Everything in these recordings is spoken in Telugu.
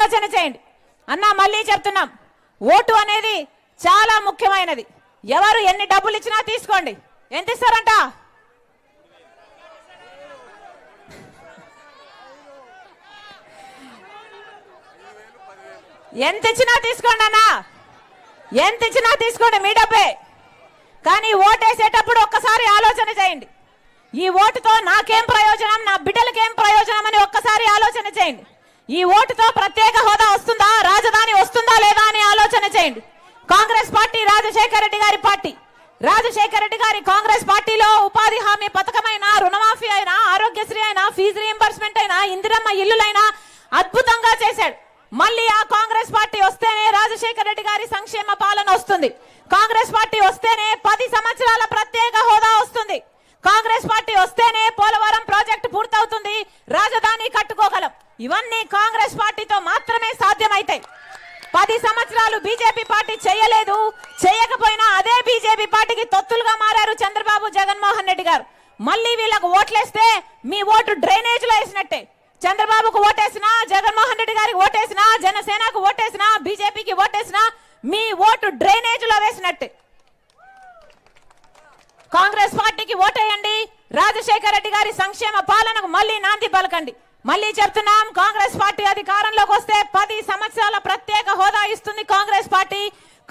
ఆలోచన చేయండి అన్న. మళ్ళీ చెప్తున్నాం, ఓటు అనేది చాలా ముఖ్యమైనది. ఎవరు ఎన్ని డబ్బులు ఇచ్చినా తీసుకోండి. ఎంత ఇస్తారంట? ఎంత ఇచ్చినా తీసుకోండి అన్న, ఎంత ఇచ్చినా తీసుకోండి, మీ డబ్బే. కానీ ఓటేసేటప్పుడు ఒక్కసారి ఆలోచన చేయండి. ఈ ఓటుతో నాకేం ప్రయోజనం, నా బిడ్డలకేం ప్రయోజనం అని ఒక్కసారి ఆలోచన చేయండి. ఈ ఓటుతో ప్రత్యేక హోదా వస్తుందా, రాజధాని వస్తుందా లేదా అని ఆలోచన చేయండి. కాంగ్రెస్ పార్టీ రాజశేఖర రెడ్డి గారి పార్టీ. రాజశేఖర రెడ్డి గారి కాంగ్రెస్ పార్టీలో ఉపాధి హామీ పథకమైనా, రుణమాఫీ అయినా, ఆరోగ్యశ్రీ అయినా, ఫీజు రీయింబర్స్మెంట్ అయినా, ఇందిరమ్మ ఇల్లులైనా అద్భుతంగా చేశాడు. మళ్ళీ ఆ కాంగ్రెస్ పార్టీ వస్తేనే రాజశేఖర రెడ్డి గారి సంక్షేమ పాలన వస్తుంది. కాంగ్రెస్ పార్టీ వస్తేనే 10 సంవత్సరాల ప్రత్యేక హోదా వస్తుంది. కాంగ్రెస్ పార్టీ వస్తేనే పోలవరం ప్రాజెక్టు పూర్తవుతుంది, రాజధాని కట్టుకోగలం. ఇవన్నీ కాంగ్రెస్ పార్టీతో మాత్రమే సాధ్యమైతాయి. 10 సంవత్సరాలు బీజేపీ పార్టీ చేయలేదు. చేయకపోయినా అదే బీజేపీ పార్టీకి తొత్తులుగా మారారు చంద్రబాబు, జగన్మోహన్ రెడ్డి గారు. మళ్ళీ వీళ్ళకు ఓట్లేస్తే మీ ఓటు డ్రైనేజ్ లో వేసినట్టే. చంద్రబాబుకు ఓటేసినా, జగన్మోహన్ రెడ్డి గారికి ఓటేసినా, జనసేనకు ఓటేసినా, బీజేపీకి ఓటేసినా మీ ఓటు డ్రైనేజ్ లో వేసినట్టే. కాంగ్రెస్ పార్టీకి ఓటేయండి. రాజశేఖర రెడ్డి గారి సంక్షేమ పాలనకు మళ్ళీ నాంది పలకండి. మళ్ళీ చెప్తున్నాం, కాంగ్రెస్ పార్టీ అధికారంలోకి వస్తే 10 సంవత్సరాల ప్రత్యేక హోదా ఇస్తుంది కాంగ్రెస్ పార్టీ.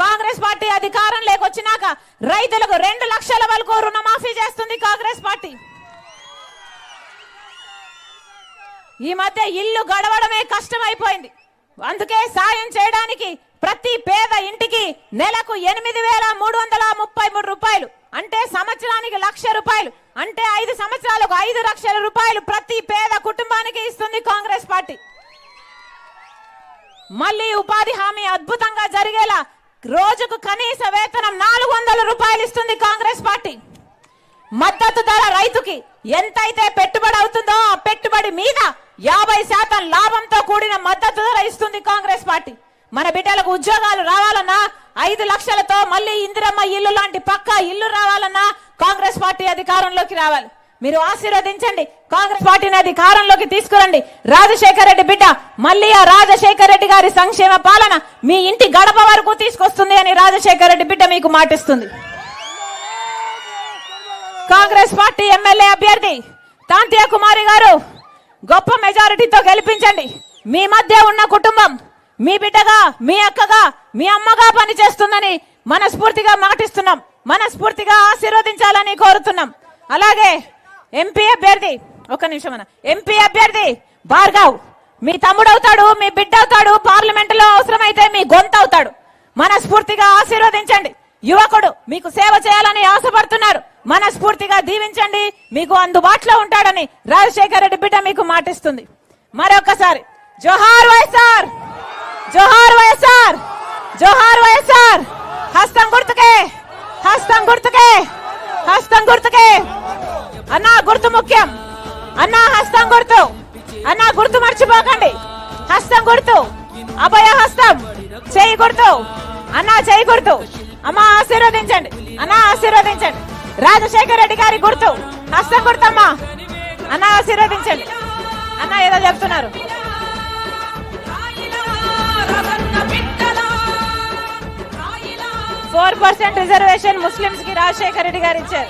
కాంగ్రెస్ పార్టీ అధికారంలోకి వచ్చినాక రైతులకు 2 లక్షల వరకు రుణమాఫీ చేస్తుంది కాంగ్రెస్ పార్టీ. ఈ మధ్య ఇల్లు గడవడమే కష్టమైపోయింది. అందుకే సాయం చేయడానికి ప్రతి పేద ఇంటికి నెలకు 8,333 రూపాయలు, అంటే సంవత్సరానికి 1,00,000 రూపాయలు, అంటే 5 సంవత్సరాలకు 5 లక్షల రూపాయలు ప్రతి పేద కుటుంబానికి ఇస్తుంది కాంగ్రెస్ పార్టీ. మళ్ళీ ఉపాధి హామీ అద్భుతంగా జరిగేలా రోజుకు కనీస వేతనం 400 రూపాయలు ఇస్తుంది కాంగ్రెస్ పార్టీ. మద్దతు ధర రైతుకి ఎంతైతే పెట్టుబడి అవుతుందో ఆ పెట్టుబడి మీద 50% లాభంతో కూడిన మద్దతు ధర ఇస్తుంది కాంగ్రెస్ పార్టీ. మన బిడ్డలకు ఉద్యోగాలు రావాలన్నా 5 లక్షలతో మళ్ళీ ఇందిరమ్మ ఇల్లు లాంటి పక్కా ఇల్లు రావాలన్నా కాంగ్రెస్ పార్టీ అధికారంలోకి రావాలి. మీరు ఆశీర్వదించండి, కాంగ్రెస్ పార్టీని అధికారంలోకి తీసుకురండి. రాజశేఖర రెడ్డి బిడ్డ మళ్ళీ ఆ రాజశేఖర రెడ్డి గారి సంక్షేమ పాలన మీ ఇంటి గడప వరకు తీసుకొస్తుంది అని రాజశేఖర రెడ్డి బిడ్డ మీకు మాటిస్తుంది. కాంగ్రెస్ పార్టీ ఎమ్మెల్యే అభ్యర్థి తాంతియా కుమారి గారు గొప్ప మెజారిటీతో గెలిపించండి. మీ మధ్య ఉన్న కుటుంబం మీ బిడ్డగా, మీ అక్కగా, మీ అమ్మగా పనిచేస్తుందని మనస్ఫూర్తిగా మాటిస్తున్నాం. మనస్ఫూర్తిగా ఆశీర్వదించాలని కోరుతున్నాం. అలాగే ఎంపీ అభ్యర్థి, ఒక నిమిషం అన్న, ఎంపీ అభ్యర్థి భార్గవ్ మీ తమ్ముడు అవుతాడు, మీ బిడ్డ అవుతాడు, పార్లమెంట్ లో అవసరమైతే మీ గొంతు అవుతాడు. మనస్ఫూర్తిగా ఆశీర్వదించండి. యువకుడు మీకు సేవ చేయాలని ఆశపడుతున్నారు. మనస్ఫూర్తిగా దీవించండి, మీకు అందుబాటులో ఉంటాడని రాజశేఖర రెడ్డి బిడ్డ మీకు మాటిస్తుంది. మరొకసారి జోహార్ వైఎస్ఆర్, జోహార్ వైఎస్ఆర్, జోహార్ వైఎస్ఆర్. హస్తం గుర్తుకే, హస్తం గుర్తుకే, హస్తం గుర్తుకే. అన్నా గుర్తు ముఖ్యం, అన్నా హస్తం గుర్తు, అన్నా గుర్తు మర్చిపోకండి. హస్తం గుర్తు, అభయ హస్తం, చేయి గుర్తు, అన్నా చేయి గుర్తు. అమ్మా ఆశీర్వదించండి, అన్నా ఆశీర్వదించండి. రాజశేఖర రెడ్డి గారి గుర్తు హస్తం గుర్తమ్మా, అన్నా ఆశీర్వదించండి. అన్నా ఏదో చెప్తున్నారు. 4% రిజర్వేషన్ ముస్లింస్ కి రాజశేఖర రెడ్డి గారు ఇచ్చారు.